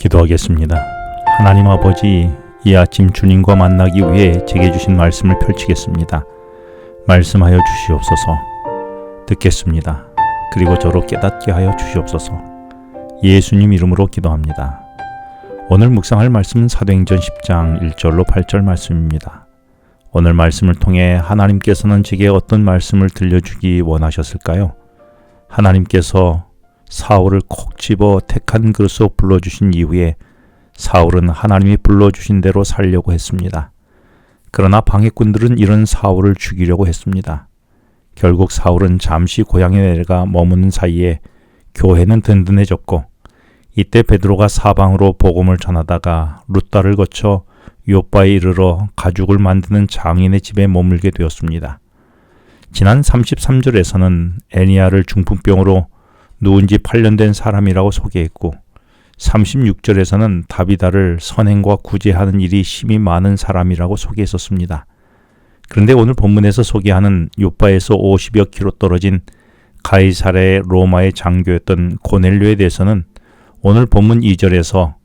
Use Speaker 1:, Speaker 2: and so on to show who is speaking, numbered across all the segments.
Speaker 1: 기도하겠습니다. 하나님 아버지, 이 아침 주님과 만나기 위해 제게 주신 말씀을 펼치겠습니다. 말씀하여 주시옵소서. 듣겠습니다. 그리고 저로 깨닫게 하여 주시옵소서. 예수님 이름으로 기도합니다. 오늘 묵상할 말씀은 사도행전 10장 1절로 8절 말씀입니다. 오늘 말씀을 통해 하나님께서는 제게 어떤 말씀을 들려주기 원하셨을까요? 하나님께서 사울을 콕 집어 택한 그릇으로 불러주신 이후에 사울은 하나님이 불러주신 대로 살려고 했습니다. 그러나 방해꾼들은 이런 사울을 죽이려고 했습니다. 결국 사울은 잠시 고향에 내려가 머무는 사이에 교회는 든든해졌고, 이때 베드로가 사방으로 복음을 전하다가 룻다를 거쳐 요빠에 이르러 가죽을 만드는 장인의 집에 머물게 되었습니다. 지난 33절에서는 애니야를 중풍병으로 누운 지 8년 된 사람이라고 소개했고, 36절에서는 다비다를 선행과 구제하는 일이 심히 많은 사람이라고 소개했었습니다. 그런데 오늘 본문에서 소개하는 요빠에서 50여 킬로 떨어진 가이사랴의 로마의 장교였던 고넬료에 대해서는 오늘 본문 2절에서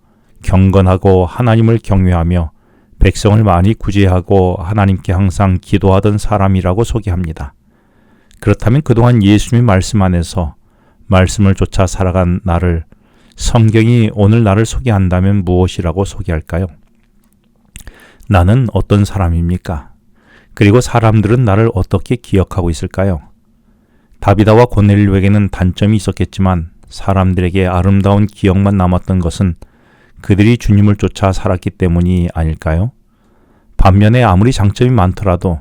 Speaker 1: 경건하고 하나님을 경외하며 백성을 많이 구제하고 하나님께 항상 기도하던 사람이라고 소개합니다. 그렇다면 그동안 예수님의 말씀 안에서 말씀을 쫓아 살아간 나를 성경이 오늘 나를 소개한다면 무엇이라고 소개할까요? 나는 어떤 사람입니까? 그리고 사람들은 나를 어떻게 기억하고 있을까요? 다비다와 고넬료에게는 단점이 있었겠지만 사람들에게 아름다운 기억만 남았던 것은 그들이 주님을 쫓아 살았기 때문이 아닐까요? 반면에 아무리 장점이 많더라도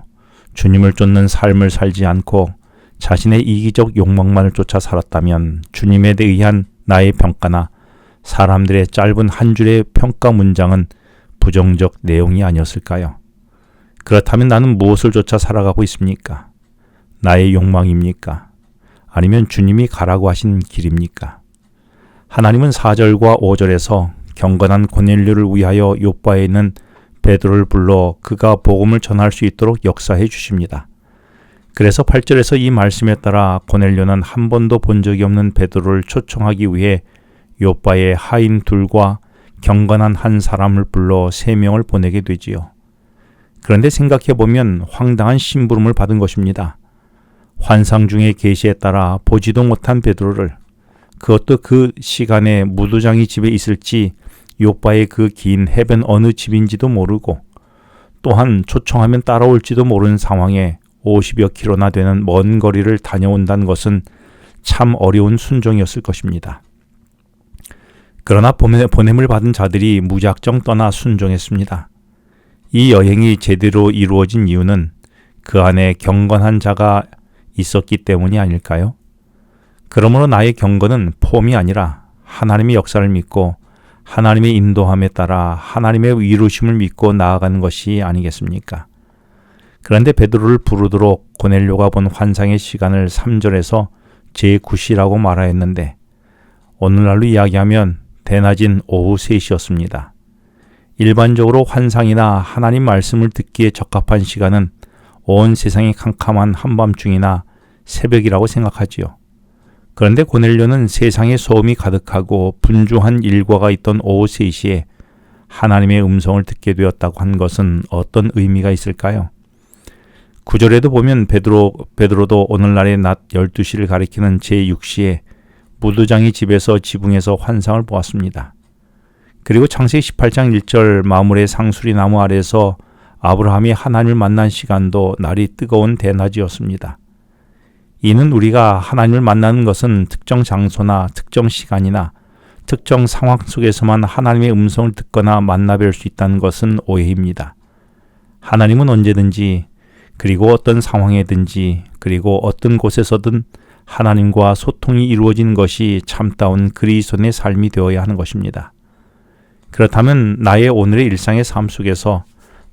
Speaker 1: 주님을 쫓는 삶을 살지 않고 자신의 이기적 욕망만을 쫓아 살았다면 주님에 의한 나의 평가나 사람들의 짧은 한 줄의 평가 문장은 부정적 내용이 아니었을까요? 그렇다면 나는 무엇을 쫓아 살아가고 있습니까? 나의 욕망입니까? 아니면 주님이 가라고 하신 길입니까? 하나님은 4절과 5절에서 경건한 고넬료를 위하여 요빠에 있는 베드로를 불러 그가 복음을 전할 수 있도록 역사해 주십니다. 그래서 8절에서 이 말씀에 따라 고넬료는 한 번도 본 적이 없는 베드로를 초청하기 위해 요빠의 하인 둘과 경건한 한 사람을 불러 3명을 보내게 되지요. 그런데 생각해보면 황당한 심부름을 받은 것입니다. 환상 중의 계시에 따라 보지도 못한 베드로를, 그것도 그 시간에 무도장이 집에 있을지 요빠의 그 긴 해변 어느 집인지도 모르고, 또한 초청하면 따라올지도 모르는 상황에 50여 킬로나 되는 먼 거리를 다녀온다는 것은 참 어려운 순종이었을 것입니다. 그러나 보냄을 받은 자들이 무작정 떠나 순종했습니다. 이 여행이 제대로 이루어진 이유는 그 안에 경건한 자가 있었기 때문이 아닐까요? 그러므로 나의 경건은 폼이 아니라 하나님의 역사를 믿고 하나님의 인도함에 따라 하나님의 이루심을 믿고 나아가는 것이 아니겠습니까? 그런데 베드로를 부르도록 고넬료가 본 환상의 시간을 3절에서 제9시라고 말하였는데 오늘날로 이야기하면 대낮인 오후 3시였습니다. 일반적으로 환상이나 하나님 말씀을 듣기에 적합한 시간은 온 세상이 캄캄한 한밤중이나 새벽이라고 생각하지요. 그런데 고넬료는 세상에 소음이 가득하고 분주한 일과가 있던 오후 3시에 하나님의 음성을 듣게 되었다고 한 것은 어떤 의미가 있을까요? 9절에도 보면 베드로도 오늘날의 낮 12시를 가리키는 제6시에 무도장이 집에서 지붕에서 환상을 보았습니다. 그리고 창세기 18장 1절 마물의 상수리 나무 아래서 아브라함이 하나님을 만난 시간도 날이 뜨거운 대낮이었습니다. 이는 우리가 하나님을 만나는 것은 특정 장소나 특정 시간이나 특정 상황 속에서만 하나님의 음성을 듣거나 만나뵐 수 있다는 것은 오해입니다. 하나님은 언제든지 그리고 어떤 상황에든지 그리고 어떤 곳에서든 하나님과 소통이 이루어지는 것이 참다운 그리스도인의 삶이 되어야 하는 것입니다. 그렇다면 나의 오늘의 일상의 삶 속에서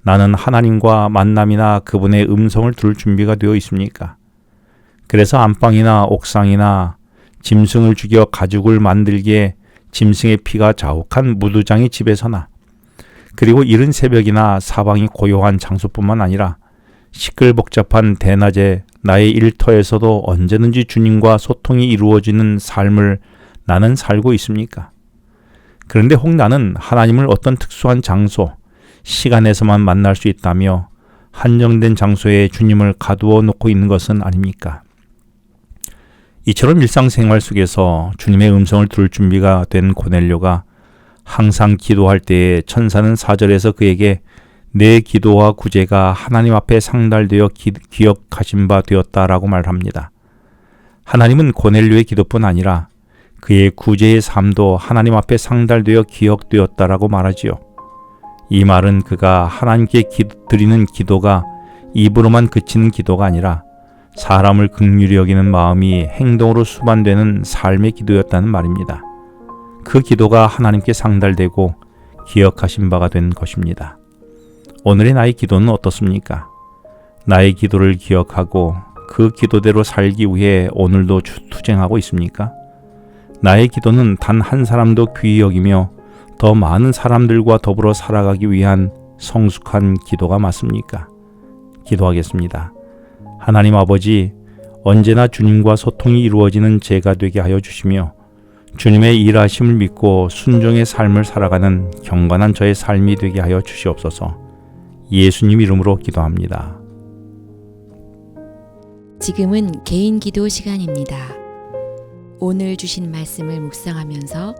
Speaker 1: 나는 하나님과 만남이나 그분의 음성을 들을 준비가 되어 있습니까? 그래서 안방이나 옥상이나 짐승을 죽여 가죽을 만들기에 짐승의 피가 자욱한 무두장의 집에서나, 그리고 이른 새벽이나 사방이 고요한 장소뿐만 아니라 시끌벅잡한 대낮에 나의 일터에서도 언제든지 주님과 소통이 이루어지는 삶을 나는 살고 있습니까? 그런데 혹 나는 하나님을 어떤 특수한 장소, 시간에서만 만날 수 있다며 한정된 장소에 주님을 가두어 놓고 있는 것은 아닙니까? 이처럼 일상생활 속에서 주님의 음성을 들을 준비가 된 고넬료가 항상 기도할 때에 천사는 4절에서 그에게 내 기도와 구제가 하나님 앞에 상달되어 기억하신 바 되었다라고 말합니다. 하나님은 고넬료의 기도뿐 아니라 그의 구제의 삶도 하나님 앞에 상달되어 기억되었다라고 말하지요. 이 말은 그가 하나님께 드리는 기도가 입으로만 그치는 기도가 아니라 사람을 긍휼히 여기는 마음이 행동으로 수반되는 삶의 기도였다는 말입니다. 그 기도가 하나님께 상달되고 기억하신 바가 된 것입니다. 오늘의 나의 기도는 어떻습니까? 나의 기도를 기억하고 그 기도대로 살기 위해 오늘도 투쟁하고 있습니까? 나의 기도는 단 한 사람도 귀히 여기며 더 많은 사람들과 더불어 살아가기 위한 성숙한 기도가 맞습니까? 기도하겠습니다. 하나님 아버지, 언제나 주님과 소통이 이루어지는 제가 되게 하여 주시며 주님의 일하심을 믿고 순종의 삶을 살아가는 경건한 저의 삶이 되게 하여 주시옵소서. 예수님 이름으로 기도합니다.
Speaker 2: 지금은 개인 기도 시간입니다. 오늘 주신 말씀을 묵상하면서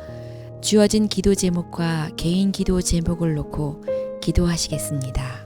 Speaker 2: 주어진 기도 제목과 개인 기도 제목을 놓고 기도하시겠습니다.